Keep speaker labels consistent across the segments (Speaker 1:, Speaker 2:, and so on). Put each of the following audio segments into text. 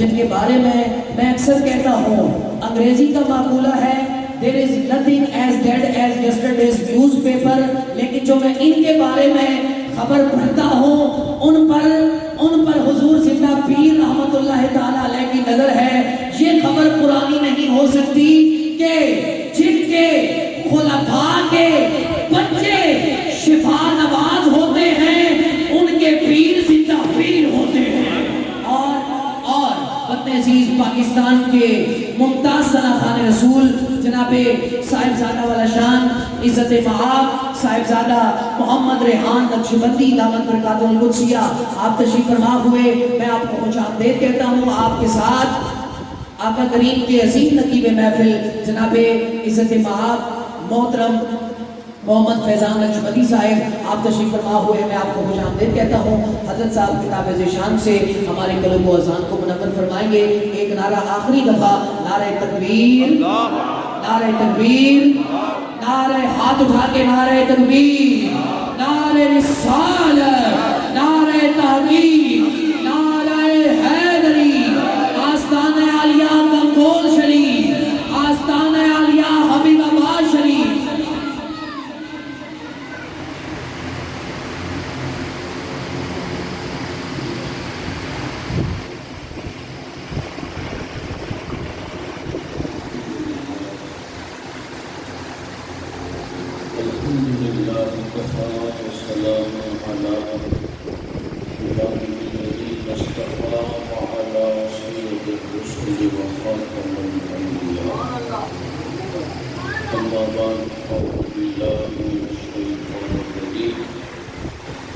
Speaker 1: جن کے بارے میں اکثر کہتا ہوں، انگریزی کا مقولہ ہے there is nothing as dead as yesterday's newspaper، لیکن جو میں ان کے بارے میں خبر پڑھتا ہوں ان پر حضور زندہ پیر رحمت اللہ تعالیٰ علیہ کی نظر ہے۔ یہ خبر پرانی نہیں ہو سکتی کہ جن کے خلفاء کے بچے شفا نواز ہوتے ہیں ان کے پیر زندہ پیر ہوتے ہیں۔ اور وطن عزیز پاکستان کے ممتاز ثناخان رسول جناب صاحبزادہ والا شان عزت مآب صاحبزادہ محمد ریحان نقشبندی دامت برکاتہ القدسیہ آپ تشریف فرما ہوئے، میں آپ کو خوش آمدید کہتا ہوں۔ آپ کے ساتھ آقا کریم کے عظیم نقیب محفل جناب عزت مآب محترم محمد فیضان نقشبندی صاحب آپ تشریف فرما ہوئے، میں آپ کو خوش آمدید کہتا ہوں۔ حضرت صاحب کتاب ذیشان سے ہمارے قلب و اذان کو منور فرمائیں گے۔ ایک نعرہ آخری دفعہ، نعرہ تکبیر، نعرہ تکبیر، نعرہ ہاتھ اٹھا کے نعرہ تکبیر، نعرہ رسالت، نعرہ تحقیق، نعرہ حیدری، آستانہ عالیہ گنگول شریف، آستانہ عالیہ حبیب آباد شریف۔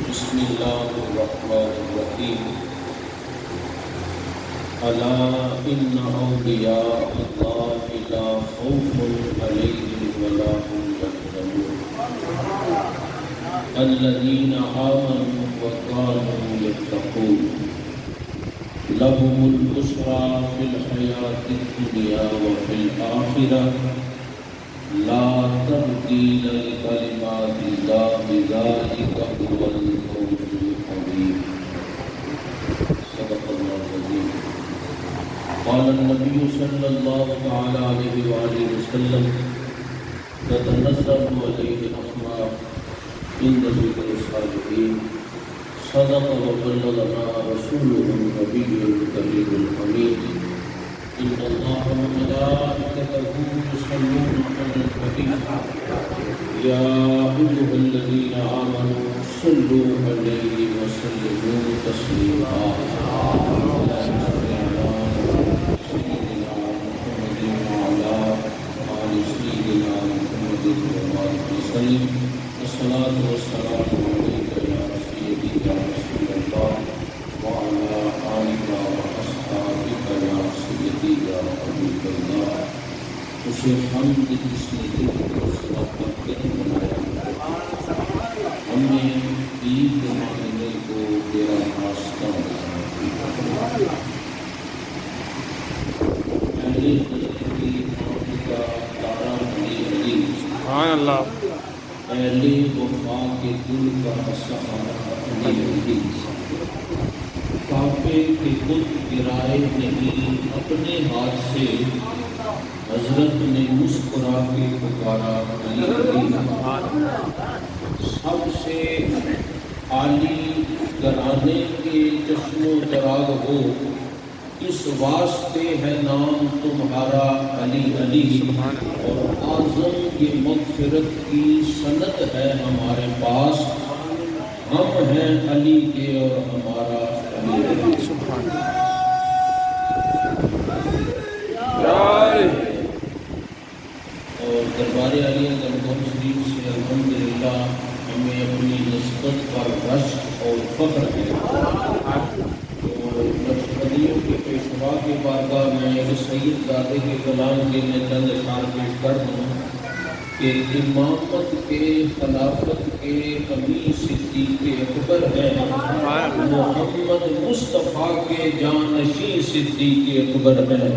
Speaker 2: بسم اللہ الرحمن الرحیم۔ الا ان اولیاء اللہ لا خوف علیہم ولا هم یحزنون الذین آمنوا وکانوا یتقون لهم البشری فی الحیاة الدنیا وفی الآخرہ لا تبدیل لکلمات اللہ ذالک هو الفوز العظیم۔ صدق اللہ العظیم۔ قال النبی صلی اللہ تعالی علیہ وآلہ وسلم تتنزل علیہ الرحمہ عند ذکر الصالحین صدق وبلغنا رسوله النبی الکریم الحمید۔ ان اللہ وملائکتہ یصلون علی النبی یا ایھا الذین آمنوا صلوا علیہ وسلموا تسلیما۔ الصلاة والسلام علیکہ یا سیدی یا رسول اللہ وعلی آلک واصحابک یا سیدی یا حبیب اللہ۔ اسے حمد جس نے دل کو صداقت کے بنایا، ہمیں عید ماننے کو تیرا راستہ بنایا۔ پہلے حضرت کا تارا علی علی سبحان اللہ، اہل وفا کے دل کا سہارا علی علی، کعبے کے بت گرائے نہیں اپنے ہاتھ سے، حضرت نے مسکرا کے پکارا علی علی۔ سب سے عالی گرانے کے چشم و چراغ ہو، اس واسطے ہے نام تمہارا علی علی، اور اعظم یہ مغفرت کی سند ہے ہمارے پاس، ہم ہیں علی کے اور ہمارا علی علی۔ اور دربار عالیہ گنگول شریف سے الحمدللہ ہمیں اپنی نسبت پر رشک اور فخر ہے۔ نقشبندیوں کے پیشوا کے بارگاہ میں سید زادے کے کلام کے میں چند اشعار پیش کر دوں کہ امامت کے خلافت کے امیر صدیق اکبر ہے، محمد مصطفیٰ کے جانشین صدیق اکبر ہے،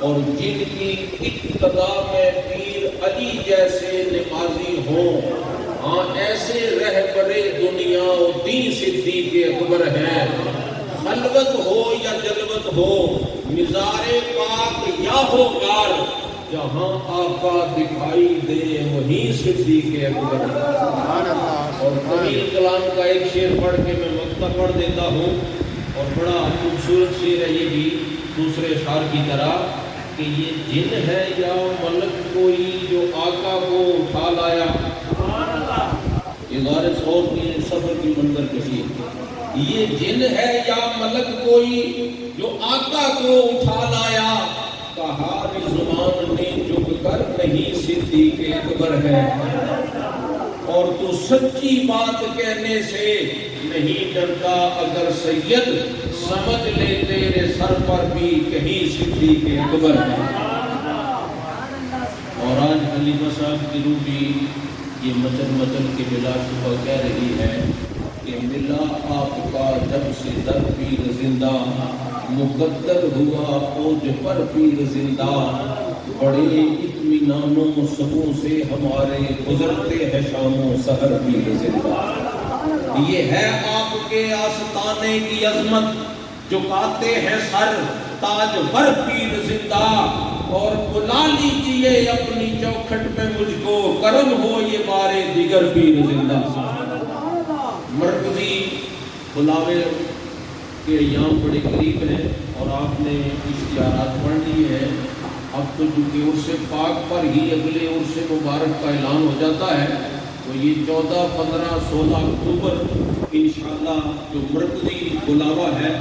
Speaker 2: اور جن کی ابتدا میں پیر علی جیسے نمازی ہوں، ہاں ایسے رہبر دنیا و دین صدیق اکبر ہیں۔ خلوت ہو یا جلوت ہو مزار پاک یا ہو غار، جہاں آقا دکھائی دے وہیں صدیق اکبر۔ اور طویل کلام کا ایک شعر پڑھ کے میں مقطع پڑھ دیتا ہوں، اور بڑا خوبصورت شعر ہے یہ بھی دوسرے اشعار کی طرح، کہ یہ جن ہے یا ملک کوئی جو آقا کو اٹھا لایا۔ یہ غار ثور کی سفر کی منظر کشی ہے۔ یہ جن ہے یا ملک کوئی جو آقا کو اٹھا لایا، کہا رضوان نے جھک کر نہیں صدیق اکبر ہے، اور تو سچی بات کہنے سے نہیں ڈرتا اگر سید، سمجھ لے تیرے سر پر بھی کہیں صدیق اکبر ہے۔ اور آج خلیفہ صاحب کی روح بھی یہ مچل مچل کے بلا شبہ کہہ رہی ہے کہ ملا آپ کا جب سے در پیر زندہ، مقدر ہوا اوج پر پیر زندہ، بڑے اطمینانوں سبوں سے ہمارے گزرتے ہیں شام و سحر پیر زندہ۔ یہ ہے آپ کے آستانے کی عظمت، جھکاتے ہیں سر تاج پر پیر زندہ، اور بلا لیجئے اپنی چوکھٹ میں مجھ کو، کرم ہو یہ بارے دیگر پیر زندہ۔ مرکزی بلاوے کے ایام بڑے قریب ہیں، اور آپ نے اشتہارات پڑھ لیے ہیں۔ اب تو چونکہ عرس پاک پر ہی اگلے عرس مبارک کا اعلان ہو جاتا ہے، تو یہ 14، 15، 16 اکتوبر انشاءاللہ جو مرکزی بلاوا ہے،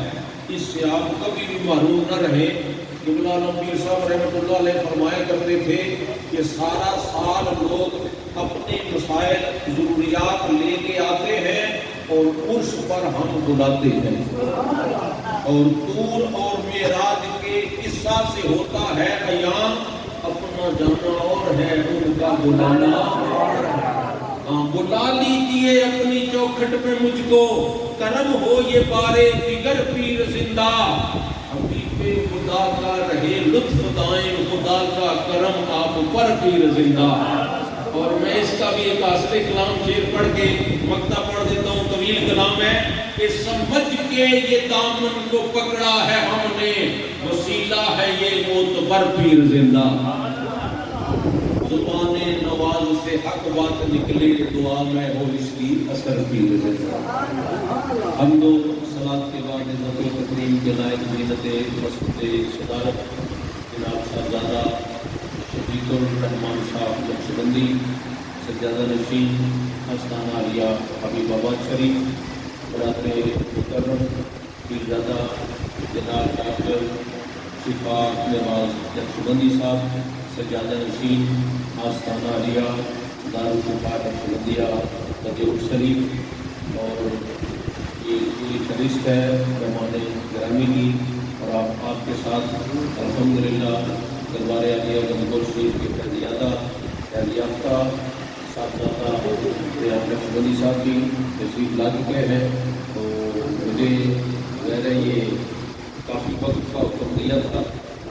Speaker 2: اس سے آپ کبھی بھی محروم نہ رہے۔ قبلہ عالم پیر صاحب رحمۃ اللہ علیہ فرمایا کرتے تھے کہ سارا سال لوگ اپنے مسائل ضروریات لے کے آتے ہیں، اور عرس پر ہم بلاتے ہیں، اور طور اور معراج کے قصہ سے ہوتا ہے عیان، اپنا جانا اور ہے ان کا بلانا اور ہے۔ بلا لیجئے اپنی چوکھٹ میں مجھ کو، کرم ہو یہ بارے دیگر پیر زندہ، حبیب خدا کا رہے لطف دائم، خدا کا کرم آپ پر پیر زندہ۔ اور میں اس کا بھی ایک آسر کلام شعر پڑھ کے مقطع پڑھ دیتا ہوں، طویل کلام ہے، کہ سمجھ کے یہ دامن کو پکڑا ہے ہم نے، وسیلہ ہے یہ معتبر پیر زندہ۔ زبان نواز سے حق بات نکلے، دعا میں ہو اس کی اثر پیر زندہ۔ حمد و صلاۃ کے بعد عزت و تکریم کے لائق زینت مسجد صدارت جناب صاحبزادہ شفیق الرحمان صاحب نقشبندی، سجادہ نشین آستانہ عالیہ حبیب آباد شریف، برادر مکرم پیرزادہ جناب ڈاکٹر شفا نواز نقشبندی صاحب، سجادہ نشین آستانہ عالیہ دارالشفا نقشبندیہ بدیع شریف، اور یہ پوری فہرست ہے مہمان گرامی کی، اور آپ کے ساتھ الحمدللہ دربار عالیہ گنگور شریف کے فیضیادہ فیض یافتہ صاحبزادہ نقشبندی صاحب بھی تشریف لا چکے ہیں۔ تو مجھے ظاہر ہے یہ کافی وقت کا حکم دیا تھا،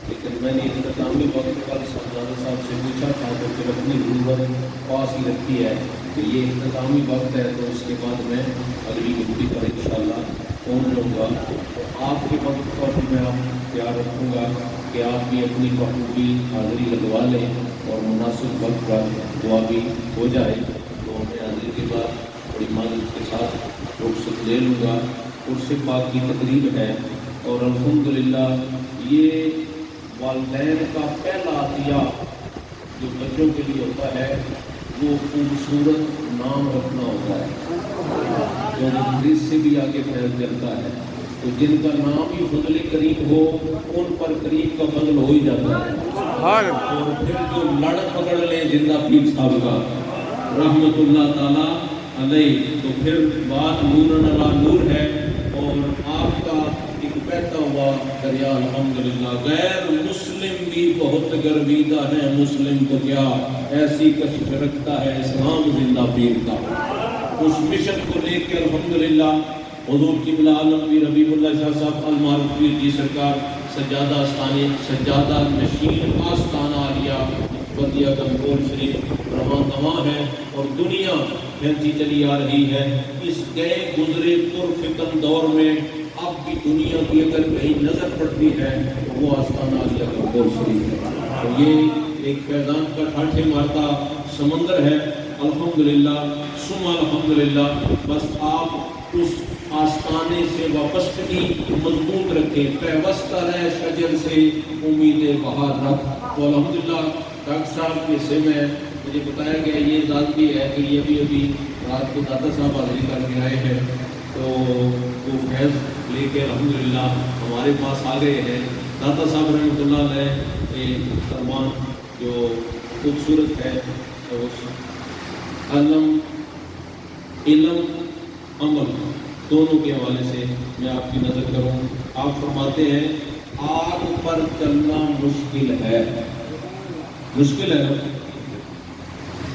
Speaker 2: لیکن میں نے اختتامی وقت پر صاحبزادہ صاحب سے پوچھا تھا تو پھر اپنی ضرورت پاس ہی رکھی ہے کہ یہ اختتامی وقت ہے، تو اس کے بعد میں اگلی گفتگو پر انشاءاللہ پہنچ جاؤں گا۔ تو آپ کے وقت پر میں خیال رکھوں گا کہ آپ بھی اپنی بخوبی حاضری لگوا لیں، اور مناسب وقت پر دعا بھی ہو جائے۔ تو میں حاضری کے بعد بڑی معذرت کے ساتھ رخصت لے لوں گا۔ عرس پاک کی تقریب ہے، اور الحمدللہ یہ والدین کا پہلا عطیہ جو بچوں کے لیے ہوتا ہے وہ خوبصورت نام رکھنا ہوتا ہے، جو اس سے بھی آگے فیض چلتا ہے۔ تو جن کا نام ہی فضل کریم ہو، ان پر کریم کا فضل ہو ہی جاتا ہے۔ اور پھر جو لڑ پکڑ لے زندہ پیر صاحب کا رحمت اللہ تعالیٰ علیہ، تو پھر بات نور علی نور ہے۔ اور آپ کا ایک بہتا ہوا دریا الحمدللہ، غیر مسلم بھی بہت گرویدہ ہے، مسلم تو کیا ایسی کشش رکھتا ہے اسلام زندہ پیر کا۔ اس مشن کو لے کے الحمدللہ حضور قبلہ عالم پیر حبیب اللہ شاہ صاحب المعروف پیر جی سرکار سجادہ آستانے سجادہ نشین آستانہ عالیہ بدیع گنگور شریف رواں دواں ہے، اور دنیا پھیلتی چلی آ رہی ہے۔ اس گئے گزرے پرفتن دور میں اب بھی دنیا کی اگر کہیں نظر پڑتی ہے تو وہ آستانہ عالیہ گنگول شریف ہے، اور یہ ایک فیضان کا ٹھاٹھے مارتا سمندر ہے۔ الحمدللہ ثم الحمدللہ، بس آپ اس آستانے سے وابستگی مضبوط رکھیں، پیوستہ رہ شجر سے امید بہار رکھ۔ تو الحمدللہ ڈاکٹر صاحب کے سے میں مجھے بتایا گیا یہ ذات بھی ہے کہ یہ ابھی رات کو داتا صاحب حاضری کر کے آئے ہیں، تو وہ فیض لے کے الحمدللہ ہمارے پاس آ گئے ہیں۔ داتا صاحب رحمۃ اللہ علیہ فرمان جو خوبصورت ہے، علم عمل دونوں کے حوالے سے میں آپ کی نظر کروں۔ آپ فرماتے ہیں آگ پر چلنا مشکل ہے، مشکل ہے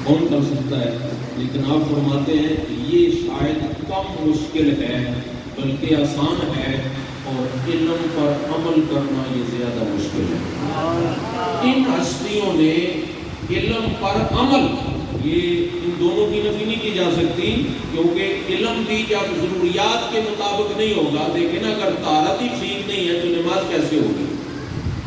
Speaker 2: کون کر سکتا ہے، لیکن آپ فرماتے ہیں یہ شاید کم مشکل ہے بلکہ آسان ہے، اور علم پر عمل کرنا یہ زیادہ مشکل ہے۔ ان ہستیوں نے علم پر عمل، یہ ان دونوں کی نفی نہیں کی جا سکتی، کیونکہ علم بھی جب ضروریات کے مطابق نہیں ہوگا، دیکھیں اگر طہارت ہی ٹھیک نہیں ہے تو نماز کیسے ہوگی،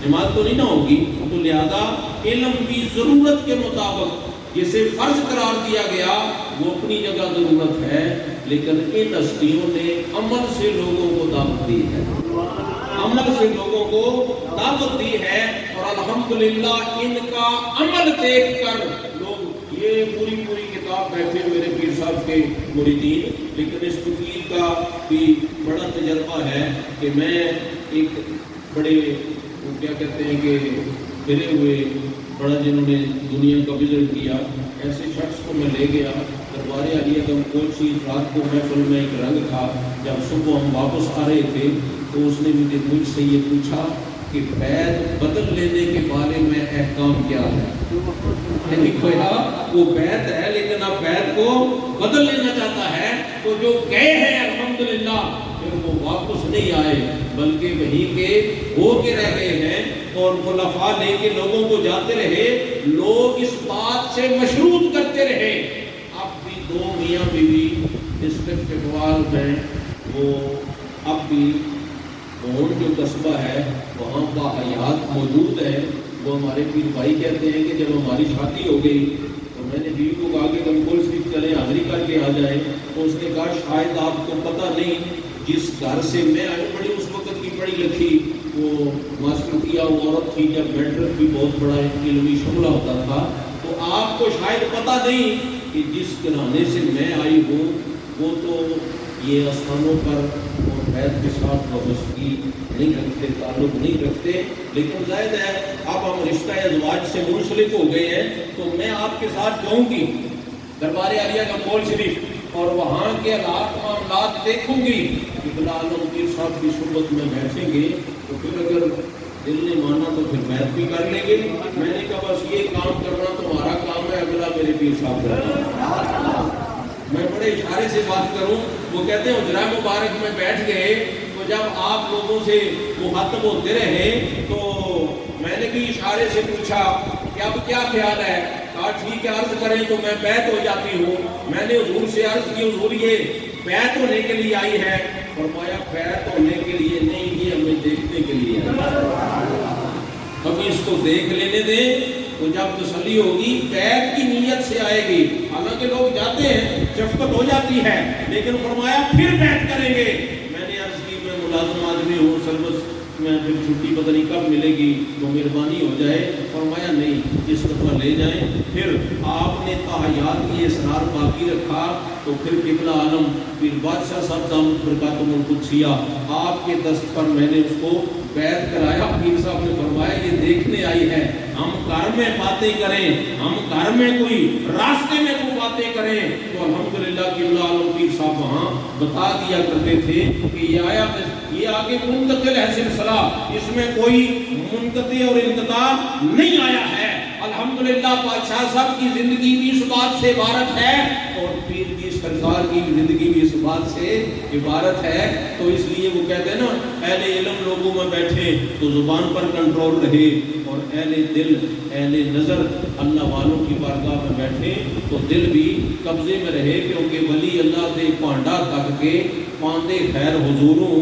Speaker 2: نماز تو نہیں نہ ہوگی۔ تو لہذا علم بھی ضرورت کے مطابق جسے فرض قرار دیا گیا وہ اپنی جگہ ضرورت ہے، لیکن ان ہستیوں نے عمل سے لوگوں کو دعوت دی ہے، عمل سے لوگوں کو دعوت دی ہے، اور الحمدللہ ان کا عمل دیکھ کر لوگ، یہ پوری کتاب بیٹھے میرے پیر صاحب کے مریدین، لیکن اس فقیر کا بھی بڑا تجربہ ہے کہ میں ایک بڑے وہ کیا کہتے ہیں کہ پھرے ہوئے بڑا جنہوں نے دنیا کا وزٹ کیا، ایسے شخص کو میں لے گیا دربار عالیہ گنگول شریف۔ رات کو محفل میں ایک رنگ تھا، جب صبح ہم واپس آ رہے تھے تو اس نے مجھ سے یہ پوچھا کہ بیت بدل لینے کے بارے میں احکام کیا ہے۔ یعنی گویا وہ بیت ہے لیکن اب بیت کو بدل لینا چاہتا ہے، تو جو گئے ہیں الحمدللہ پھر وہ واپس نہیں آئے بلکہ وہیں کے ہو کے رہ گئے ہیں، اور خلفاء لے کے لوگوں کو جاتے رہے، لوگ اس بات سے مشروط کرتے رہے۔ اب بھی دو میاں بیوی ڈسٹرکٹ چکوال میں وہ اب بھی کون جو قصبہ ہے وہاں کا حیات موجود ہے۔ وہ ہمارے پیر بھائی کہتے ہیں کہ جب ہماری شادی ہو گئی تو میں نے بیوی کو کہا کہ گنگول شریف چلیں حاضری کر کے آ جائیں، تو اس نے کہا شاید آپ کو پتہ نہیں جس گھر سے میں آئی بڑی اس وقت کی پڑھی لکھی وہ ماسٹر کیا وہ عورت تھی، جب میٹرک بھی بہت بڑا علمی شملہ ہوتا تھا، تو آپ کو شاید پتہ نہیں کہ جس گھرانے سے میں آئی ہوں وہ تو یہ آستانوں پر اور بیت کے ساتھ وابستگی نہیں رکھتے، تعلق نہیں رکھتے، لیکن ظاہر ہے اب ہم رشتہ ازواج سے منسلک ہو گئے ہیں، تو میں آپ کے ساتھ جاؤں گی دربار عالیہ گنگول شریف اور وہاں کے حالات معاملات دیکھوں گی۔ ابن عالم پیر صاحب کی صحبت میں بیٹھیں گے تو پھر اگر دل نے مانا تو پھر بیعت بھی کر لیں گے۔ میں نے کہا بس یہ کام کرنا تمہارا کام ہے، اگلا میرے پیر صاحب کرنا۔ میں بڑے اشارے سے بات کروں، وہ کہتے ہیں حجرہ مبارک میں بیٹھ گئے تو جب آپ لوگوں سے مخاطب ہوتے رہے تو میں نے بھی اشارے سے پوچھا کہ اب کیا خیال ہے، کہا ٹھیک ہے عرض کریں تو میں بیعت ہو جاتی ہوں۔ میں نے حضور سے عرض کی حضور یہ بیعت ہونے کے لیے آئی ہے، فرمایا بیعت ہونے کے لیے نہیں، یہ ہمیں دیکھنے کے لیے ہے، ابھی اس کو دیکھ لینے دیں تو جب تسلی ہوگی بیعت کی نیت سے آئے گی۔ حالانکہ لوگ جاتے ہیں شفقت ہو جاتی ہے، لیکن فرمایا پھر بیعت کریں گے۔ میں نے عرض کی میں ملازم آدمی ہوں، سروس میں پھر چھٹی پتہ نہیں کب ملے گی تو مہربانی ہو جائے۔ فرمایا نہیں، اس دفعہ لے جائیں۔ پھر آپ نے تحیات کی اسرار باقی رکھا تو پھر قبلہ عالم پیر بادشاہ صاحب دامت برکاتہم القدسیہ آپ کے دست پر میں نے اس کو بیعت کرایا۔ پیر صاحب نے فرمایا یہ دیکھنے آئی ہے، ہم گھر میں باتیں کریں، ہم گھر میں کوئی راستے میں کوئی باتیں کریں تو الحمدللہ قبلہ عالم پیر صاحب وہاں بتا دیا کرتے تھے کہ یہ آیا، یہ آگے منتقل ہے سلسلہ، اس میں کوئی منقطع اور انقطاع نہیں آیا ہے۔ الحمدللہ بادشاہ صاحب کی زندگی بھی اس بات سے عبارت ہے اور پیر کی سرکار کی زندگی بھی اس بات سے عبارت ہے۔ تو اس لیے وہ کہتے ہیں نا اہل علم لوگوں میں بیٹھے تو زبان پر کنٹرول رہے، اور اہل دل اہل نظر اللہ والوں کی بارگاہ میں بیٹھے تو دل بھی قبضے میں رہے، کیونکہ ولی اللہ دے پانڈا تک کے پاندے خیر حضوروں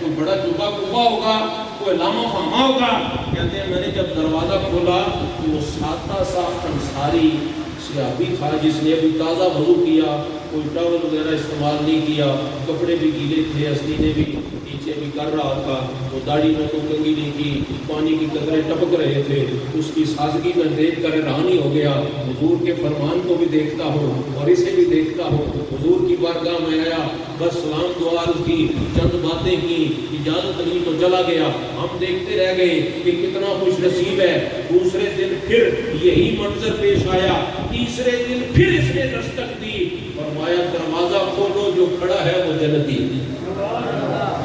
Speaker 2: کوئی بڑا جبا کبا ہوگا، کوئی علامہ فہما ہوگا؟ کہتے ہیں میں نے جب دروازہ کھولا تو وہ سادہ سا انصاری صحابی تھا جس نے ابھی تازہ وضو کیا، کوئی ٹاول وغیرہ استعمال نہیں کیا، کپڑے بھی گیلے تھے، حسینے بھی نیچے بھی کر رہا تھا، وہ داڑھی میں تو کنگھی نہیں کی، پانی کی قطرے ٹپک رہے تھے، اس کی سادگی میں دیکھ کر حیران ہی ہو گیا۔ حضور کے فرمان کو بھی دیکھتا ہوں اور اسے بھی دیکھتا ہوں، حضور کی بارگاہ میں آیا، بس سلام دعا عرض کی، چند باتیں کی، اجازت نہیں تو چلا گیا۔ ہم دیکھتے رہ گئے کہ کتنا خوش نصیب ہے۔ دوسرے دن پھر یہی منظر پیش آیا، تیسرے دن پھر اس نے دستک دی، فرمایا دروازہ کھولو، جو کھڑا ہے وہ جنتی ہے۔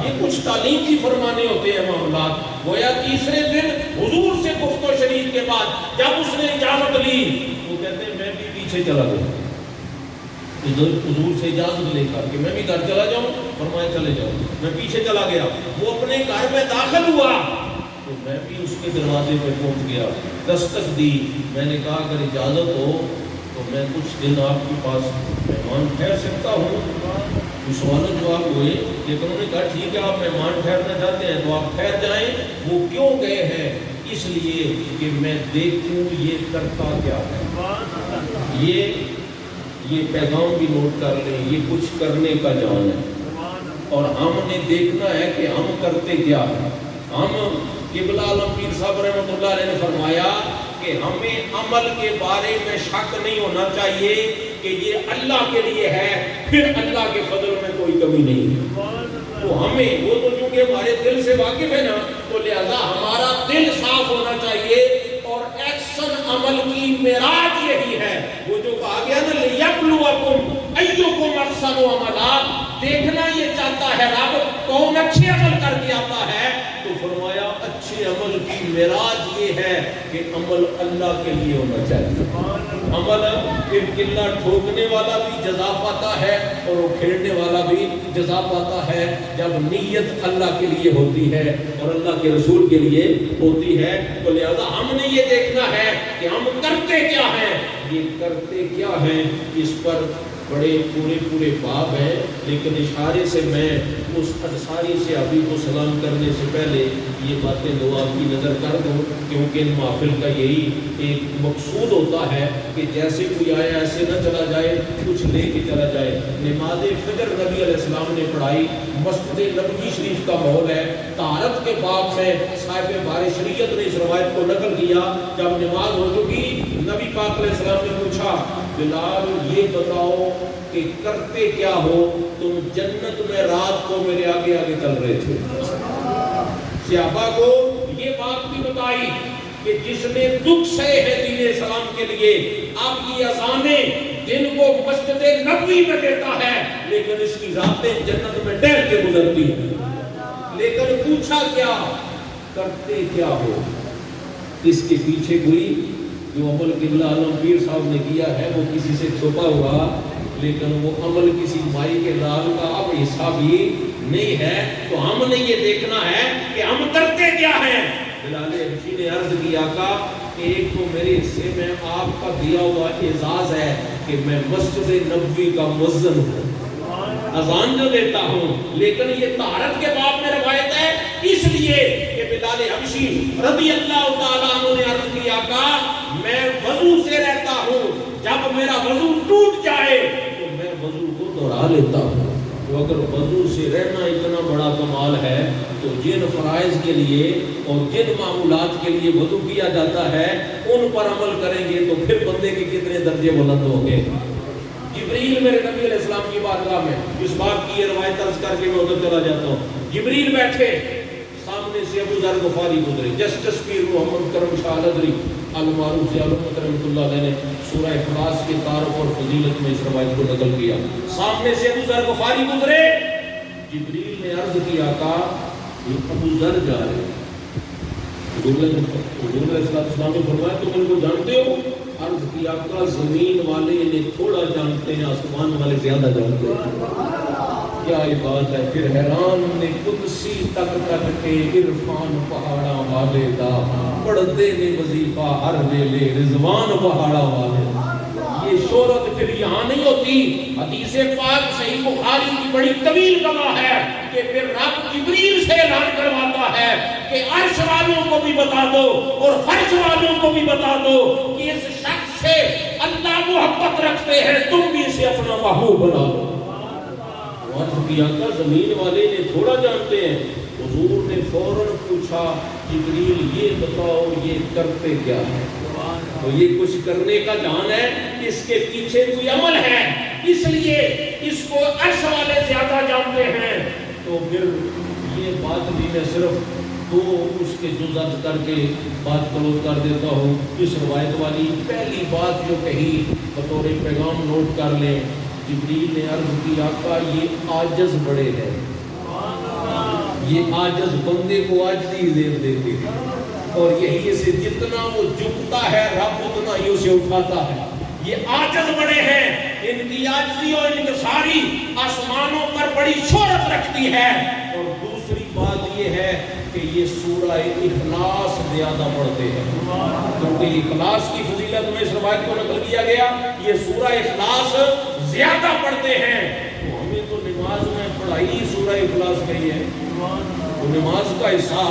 Speaker 2: یہ کچھ تعلیم کی فرمانے ہوتے ہیں معاملات۔ گویا تیسرے دن حضور سے گفت و شنید کے بعد جب اس نے اجازت لی، وہ کہتے ہیں میں بھی پیچھے چلا گیا حضور سے اجازت لے کر کہ میں بھی گھر چلا جاؤں، فرمایا چلے جاؤ، میں پیچھے چلا گیا۔ وہ اپنے گھر میں داخل ہوا تو میں بھی اس کے دروازے پہ پہنچ گیا، دستک دی، میں نے کہا اگر اجازت ہو تو میں کچھ دن آپ کے پاس مہمان ٹھہر سکتا ہوں۔ سوال و جواب ہوئے، لیکن انہوں نے کہا ٹھیک ہے آپ مہمان ٹھہرنا چاہتے ہیں تو آپ ٹھہر جائیں۔ وہ کیوں گئے ہیں؟ اس لیے کہ میں دیکھوں یہ کرتا کیا ہے۔ یہ پیغام بھی نوٹ کر لیں، یہ کچھ کرنے کا جان ہے اور ہم نے دیکھنا ہے کہ ہم کرتے کیا ہے۔ ہم قبلہ عالم پیر صاحب رحمۃ اللہ علیہ نے فرمایا کہ ہمیں عمل کے بارے میں شک نہیں ہونا چاہیے کہ یہ اللہ کے لیے ہے، پھر اللہ کے فضل میں کوئی کمی نہیں ہے۔ تو ہمیں وہ تو چونکہ ہمارے دل سے واقف ہے نا، تو لہذا ہمارا دل صاف ہونا چاہیے اور ایکشن عمل کی معراج یہی ہے۔ وہ جو کہا گیا نا لِيَبْلُوَكُمْ أَيُّكُمْ أَحْسَنُ عَمَلًا، دیکھنا یہ چاہتا ہے رب کون اچھے عمل کر کے آتا ہے، تو فرمایا اچھے عمل کی معراج یہ ہے کہ عمل اللہ کے لیے ہونا چاہیے۔ عمل پھر قلہ ٹھوکنے والا بھی جزا پاتا ہے اور وہ کھیلنے والا بھی جزا پاتا ہے جب نیت اللہ کے لیے ہوتی ہے اور اللہ کے رسول کے لیے ہوتی ہے۔ تو لہذا ہم نے یہ دیکھنا ہے کہ ہم کرتے کیا ہیں، یہ کرتے کیا ہیں، اس پر بڑے پورے باب ہیں، لیکن اشارے سے میں اس انصاری سے ابھی کو سلام کرنے سے پہلے یہ باتیں دو آپ کی نظر کر دوں، کیونکہ ان محفل کا یہی ایک مقصود ہوتا ہے کہ جیسے کوئی آیا ایسے نہ چلا جائے، کچھ لے کے چلا جائے۔ نماز فجر نبی علیہ السلام نے پڑھائی، مسجد نبوی شریف کا ماحول ہے، طہارت کے باب میں صاحب بار شریعت نے اس روایت کو نقل کیا، جب نماز ہو چکی نبی پاک علیہ السلام نے پوچھا بلال یہ بتاؤ کہ کرتے کیا ہو، تم جنت میں رات کو میرے آگے آگے چل رہے تھے۔ صحابہ کو یہ بات بھی بتائی کہ جس نے دکھ سہے ہے دین اسلام کے لیے، اب یہ اذانیں دن کو مسجد نبوی میں دیتا ہے لیکن اس کی راتیں جنت میں ٹہل کے گزرتی ہیں۔ لیکن پوچھا کیا، کرتے کیا ہو؟ اس کے پیچھے کوئی جو عمل قبلہ عالم پیر صاحب نے کیا ہے وہ کسی سے چھپا ہوا، لیکن وہ عمل کسی مائی کے لال کا اب حصہ بھی نہیں ہے۔ تو ہم نے یہ دیکھنا ہے کہ ہم کرتے کیا ہیں۔ بلال حبشی نے عرض کیا آقا ایک تو میرے حصے میں آپ کا دیا ہوا اعزاز ہے کہ میں مسجد نبوی کا مؤذن ہوں، اذان جو دیتا ہوں، لیکن یہ طہارت کے باب میں روایت ہے اس لیے کہ بلال حبشی رضی اللہ تعالیٰ عنہ نے عرض کیا آقا میں وضو سے رہتا ہوں، جب میرا وضو ٹوٹ جائے تو میں وضو کو دوہرا لیتا ہوں۔ تو اگر وضو سے رہنا اتنا بڑا کمال ہے تو جن فرائض کے لیے اور جن معمولات کے لیے وضو کیا جاتا ہے ان پر عمل کریں گے تو پھر بندے کے کتنے درجے بلند ہوں گے۔ جبریل میرے نبی علیہ السلام کی بارگاہ میں، اس بات کی یہ روایت عرض کر کے میں ادھر چلا جاتا ہوں، جبریل بیٹھے، سامنے سے ابو ذر غفاری گزرے، جسٹس پیر محمد کرم شاہ الازہری المعروف علامت رحمۃ اللہ علیہ نے سورہ اخلاص کے تعارف اور فضیلت میں اس روایت کو نقل کیا۔ سامنے سے ابو ذر غفاری گزرے، جبریل نے عرض کیا آقا یہ ابو ذر جا رہے ہیں۔ حضور علیہ السلام نے فرمایا تم ان کو جانتے ہو؟ عرض کیا آقا زمین والے انہیں تھوڑا جانتے ہیں، آسمان والے زیادہ جانتے ہیں۔ کیا یہ بات ہے؟ پھر حیران نے قدسی تک تک کے عرفان پہاڑا والے دا، پڑھتے نے وظیفہ ہر ویلے رضوان پہاڑا والے۔ یہ
Speaker 3: شہرت پھر یہاں نہیں ہوتی. حدیث پاک صحیح بخاری کی بڑی طویل گواہ ہے کہ پھر رب جبریل سے اعلان کرواتا ہے کہ عرش والوں کو بھی بتا دو اور فرش والوں کو بھی بتا دو کہ اس شخص سے اللہ محبت رکھتے ہیں, تم بھی اسے اپنا محبوب بنا دو. عرض کیا کہ زمین والے نے تھوڑا جانتے ہیں. حضور نے فوراً پوچھا جبریل یہ بتاؤ یہ کرتے کیا ہے؟ تو یہ کچھ کرنے کا جان ہے, اس کے پیچھے کوئی عمل ہے, اس لیے اس کو عرش والے زیادہ جانتے ہیں. تو پھر یہ بات بھی میں صرف دو اس کے جزء کر کے بات کلوز کر دیتا ہوں. اس روایت والی پہلی بات جو کہی بطور پیغام نوٹ کر لیں. جبریل نے عرض کی آقا یہ عاجز بڑے ہیں, یہ عاجز بندے کو عاجزی دیتے ہیں, اور یہی سے جتنا وہ جھکتا ہے رب اتنا ہی اسے اٹھاتا ہے. یہ عاجز بڑے ہیں, ان کی عاجزی اور انکساری آسمانوں پر بڑی شہرت رکھتی ہے. اور دوسری بات یہ ہے کہ یہ سورہ اخلاص زیادہ پڑھتے ہیں, کیونکہ اخلاص کی فضیلت میں اس روایت کو نقل کیا گیا. یہ سورہ اخلاص زیادہ پڑھتے ہیں. تو ہمیں تو نماز میں پڑھائی سورہ اخلاص گئی ہے. تو نماز کا حصہ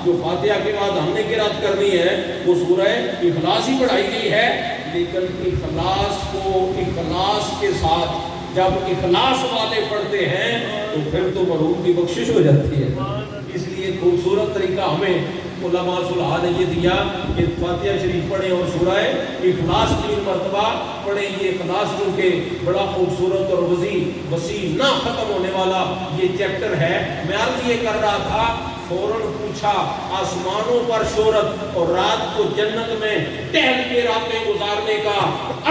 Speaker 3: جو فاتحہ کے بعد ہم نے قرات کرنی ہے وہ سورہ اخلاص ہی پڑھائی گئی ہے. لیکن اخلاص کو اخلاص کے ساتھ جب اخلاص والے پڑھتے ہیں تو پھر تو مرحوم کی بخشش ہو جاتی ہے. اس لیے خوبصورت طریقہ ہمیں علماء صلحاء نے یہ دیا کہ فاتحہ شریف پڑھیں اور سورہ اخلاص 3 مرتبہ پڑھیں. یہ اخلاص جو کہ بڑا خوبصورت اور وسیع نہ ختم ہونے والا یہ چیپٹر ہے. میں عرض یہ کر رہا تھا, فوراً پوچھا آسمانوں پر شہرت اور رات کو جنت میں ٹہل کے راتیں گزارنے کا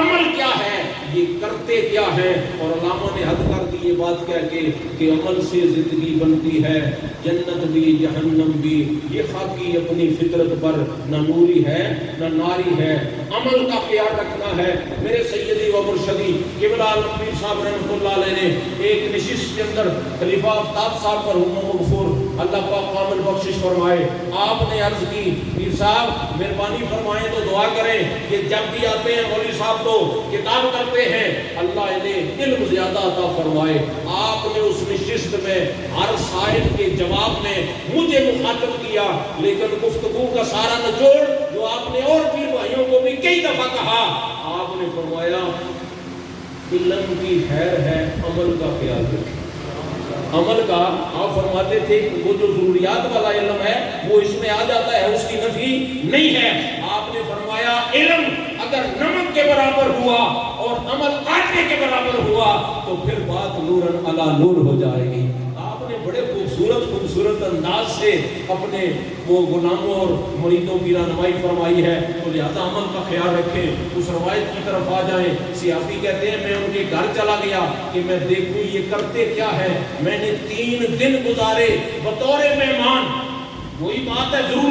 Speaker 3: عمل کیا ہے, یہ کرتے کیا ہے. اور علامہ نے حد کر دی یہ بات کہہ کے کہ عمل سے زندگی بنتی ہے, جنت بھی جہنم بھی. یہ خاکی اپنی فطرت پر نہ نوری ہے نہ ناری ہے, عمل کا خیال رکھنا ہے. میرے سیدی و مرشدی قبلہ عالم پیر صاحب رحمۃ اللہ علیہ نے ایک نشست کے اندر خلیفہ آفتاب صاحب پر مغفور اللہ پاک کامل بخشش فرمائے, آپ نے عرض کی پیر صاحب مہربانی فرمائیں تو دعا کریں کہ جب بھی آتے ہیں مولوی صاحب تو کتاب کرتے ہیں اللہ انہیں علم زیادہ عطا فرمائے. آپ نے اس نشست میں ہر سائل کے جواب میں مجھے مخاطب کیا, لیکن گفتگو کا سارا نچوڑ جو آپ نے اور پیر بھائیوں کو بھی کئی دفعہ کہا, آپ نے فرمایا علم کی خیر ہے عمل کا خیال رکھیں. عمل کا آپ فرماتے تھے وہ جو ضروریات والا علم ہے وہ اس میں آ جاتا ہے, اس کی نفی نہیں ہے. آپ نے فرمایا علم اگر نمک کے برابر ہوا اور عمل آٹے کے برابر ہوا تو پھر بات نورن علی نور ہو جائے گی. آپ نے بڑے خوبصورت انداز سے اپنے وہ غلاموں اور مریدوں کی رہنمائی فرمائی ہے. تو لہذا عمل کا خیال رکھیں. اس روایت کی طرف آ جائیں. صحابی کہتے ہیں میں ان کے گھر چلا گیا کہ میں دیکھوں یہ کرتے کیا ہے. میں نے 3 دن گزارے بطور مہمان. وہی بات ہے ضروری